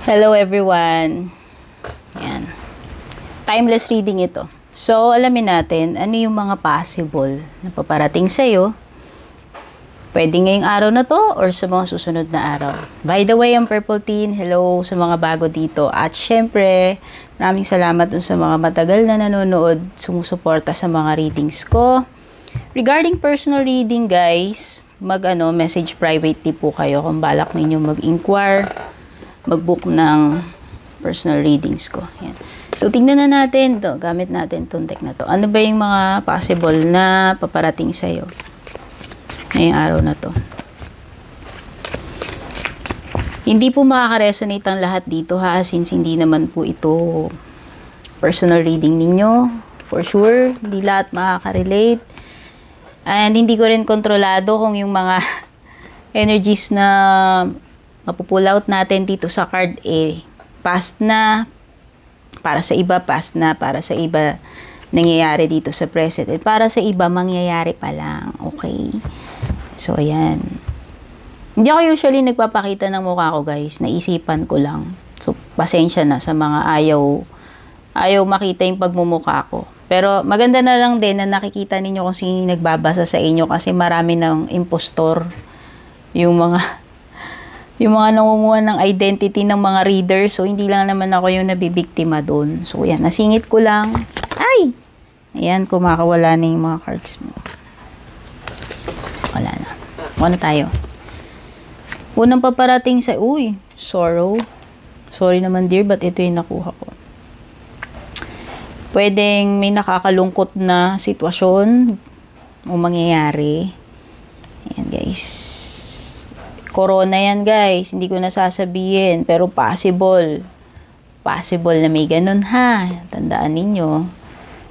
Hello everyone. Yan. Timeless reading ito. So, alamin natin ano yung mga possible na paparating sa'yo. Pwede ngayong araw na to or sa mga susunod na araw. By the way, ang Purple Teen, hello sa mga bago dito. At syempre, maraming salamat dun sa mga matagal na nanonood, sumusuporta sa mga readings ko. Regarding personal reading, guys, message privately po kayo kung balak ninyo mag-inquire, mag-book ng personal readings ko. Yan. So, tingnan na natin to. Gamit natin itong deck na to. Ano ba yung mga possible na paparating sa'yo ngayong araw na to? Hindi po makaka-resonate ang lahat dito ha, since hindi naman po ito personal reading ninyo. For sure, hindi lahat makaka-relate. And hindi ko rin kontrolado kung yung mga energies na mapupull out natin dito sa card past na, para sa iba past na, para sa iba nangyayari dito sa present, at para sa iba mangyayari pa lang. Okay? So, ayan. Hindi ako usually nagpapakita ng mukha ko, guys. Naisipan ko lang. So, pasensya na sa mga ayaw makita yung pagmumukha ko. Pero maganda na lang din na nakikita ninyo kung sino nagbabasa sa inyo, kasi marami ng impostor yung mga nangunguha ng identity ng mga readers. So, hindi lang naman ako yung nabibiktima doon. So, yan. Nasingit ko lang. Ay! Ayan, kumakawala na yung mga cards mo. Wala na. Ano tayo? Unang paparating sa... Uy! Sorrow. Sorry naman, dear, but ito yung nakuha ko. Pwedeng may nakakalungkot na sitwasyon o mangyayari. Ayan, guys. Corona yan, guys. Hindi ko nasasabihin. Pero possible. Possible na may ganun, ha. Tandaan ninyo.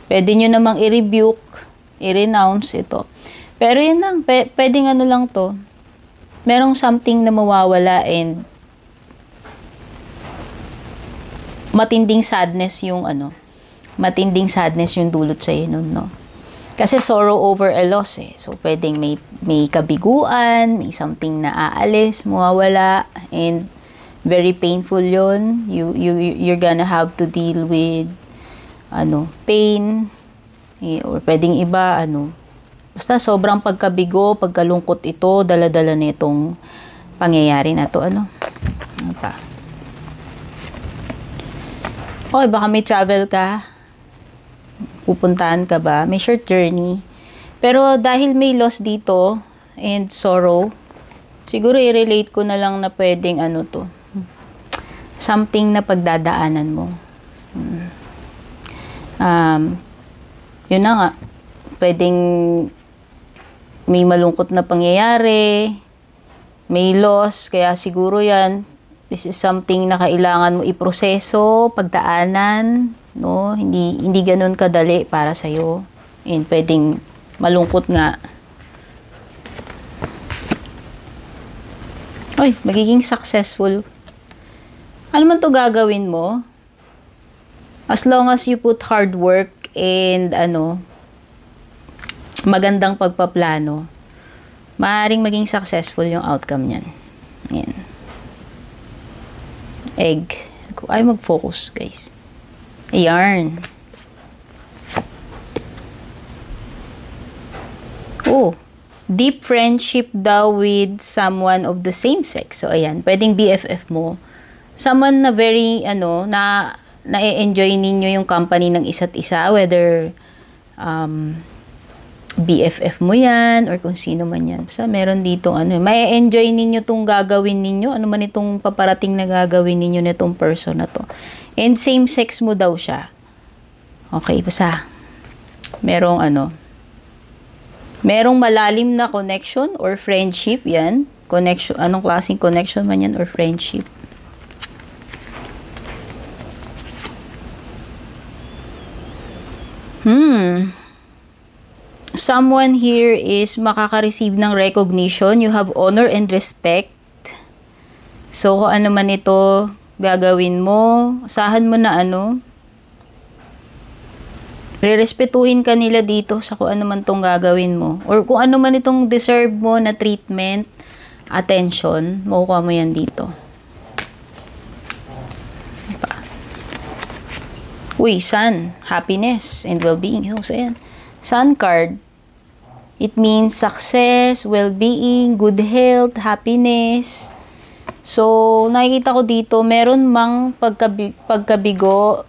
Pwede nyo namang i-rebuke, i-renounce ito. Pero yun lang. Pwedeng ano lang to. Merong something na mawawala and matinding sadness yung matinding sadness yung dulot sa'yo nun, no? Kasi sorrow over a loss eh. So, pwedeng may kabiguan, may something na aalis, mawawala, and very painful yun. You're gonna have to deal with, pain, or pwedeng iba, basta sobrang pagkabigo, pagkalungkot ito, dala-dala na itong pangyayari na to, Ano pa? Okay, baka may travel ka. Pupuntahan ka ba? May short journey. Pero dahil may loss dito and sorrow, siguro i-relate ko na lang na pwedeng something na pagdadaanan mo. Yun na nga. Pwedeng may malungkot na pangyayari, may loss, kaya siguro yan, this is something na kailangan mo iproseso, pagdaanan, no? Hindi ganun kadali para sa iyo. And pwedeng malungkot nga. Oy, magiging successful. Ano man 'to gagawin mo? As long as you put hard work and magandang pagpaplano, maaaring maging successful yung outcome niyan. Ayan. Egg. Ay, mag-focus, guys. Ayan. Oh, deep friendship daw with someone of the same sex. So, ayan. Pwedeng BFF mo. Someone na very, na-enjoy ninyo yung company ng isa't isa. Whether, BFF mo yan or kung sino man yan. Basta meron dito, may enjoy ninyo itong gagawin ninyo. Ano man itong paparating na gagawin ninyo nitong person na to. And same sex mo daw siya. Okay, basta merong merong malalim na connection or friendship, yan. Connection, anong klaseng connection man yan or friendship. Someone here is makaka-receive ng recognition. You have honor and respect. So, kung ano man ito gagawin mo, asahan mo na rerespetuhin ka nila dito sa kung ano man itong gagawin mo. Or kung ano man itong deserve mo na treatment, attention, makukuha mo yan dito. Uy, sun, happiness and well-being. So, ayan. Sun card, it means success, well-being, good health, happiness. So, nakikita ko dito, meron mang pagkabigo,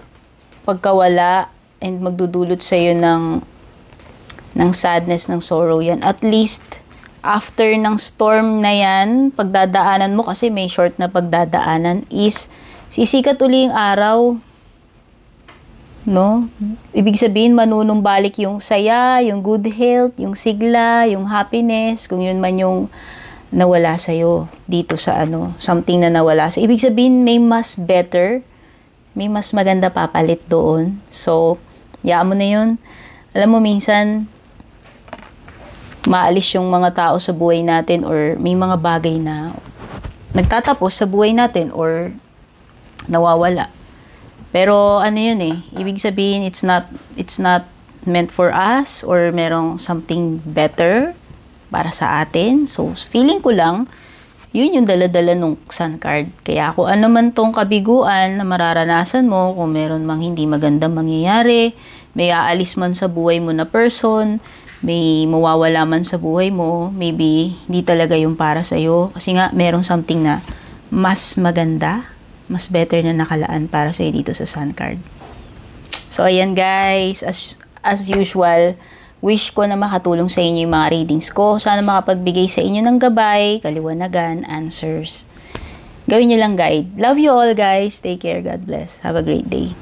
pagkawala, and magdudulot sa'yo ng sadness, ng sorrow yan. At least, after ng storm na yan, pagdadaanan mo, kasi may short na pagdadaanan, is sisikat uli yung araw. No? Ibig sabihin, manunumbalik yung saya, yung good health, yung sigla, yung happiness, kung yun man yung nawala sa'yo dito sa something na nawala sa'yo. Ibig sabihin, may mas better, may mas maganda papalit doon. So, yaan mo na yun. Alam mo, minsan, maalis yung mga tao sa buhay natin or may mga bagay na nagtatapos sa buhay natin or nawawala. Pero ano yun ibig sabihin it's not meant for us or merong something better para sa atin. So feeling ko lang yun yung dala-dala nung sun card. Kaya kung ano man tong kabiguan na mararanasan mo, kung meron mang hindi magandang mangyayari, may aalis man sa buhay mo na person, may mawawala man sa buhay mo, maybe hindi talaga yung para sa'yo. Kasi nga, merong something na mas maganda, mas better na nakalaan para sa'yo dito sa sun card. So, ayan guys, as usual, wish ko na makatulong sa inyo yung mga readings ko. Sana makapagbigay sa inyo ng gabay, kaliwanagan, answers. Gawin nyo lang guide. Love you all guys. Take care. God bless. Have a great day.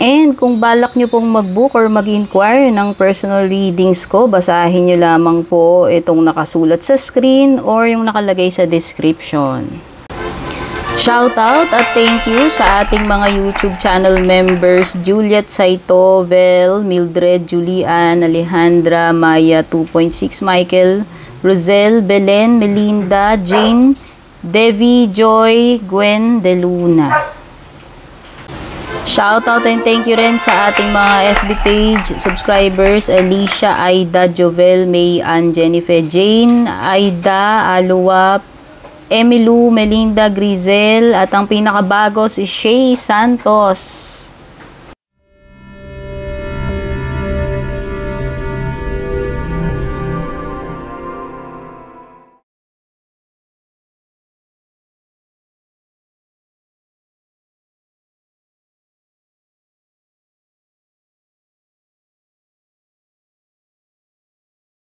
And kung balak nyo pong mag-book or mag-inquire ng personal readings ko, basahin nyo lamang po itong nakasulat sa screen or yung nakalagay sa description. Shoutout at thank you sa ating mga YouTube channel members, Juliet Saito, Vel, Mildred, Julian, Alejandra, Maya 2.6, Michael, Rosel, Belen, Melinda, Jane, Devi, Joy, Gwen, De Luna. Shoutout and thank you rin sa ating mga FB page subscribers, Alicia, Aida, Jovel, May, Ann, Jennifer, Jane, Aida, Aluwa, Emilu, Melinda, Grizel, at ang pinakabago si Shay Santos.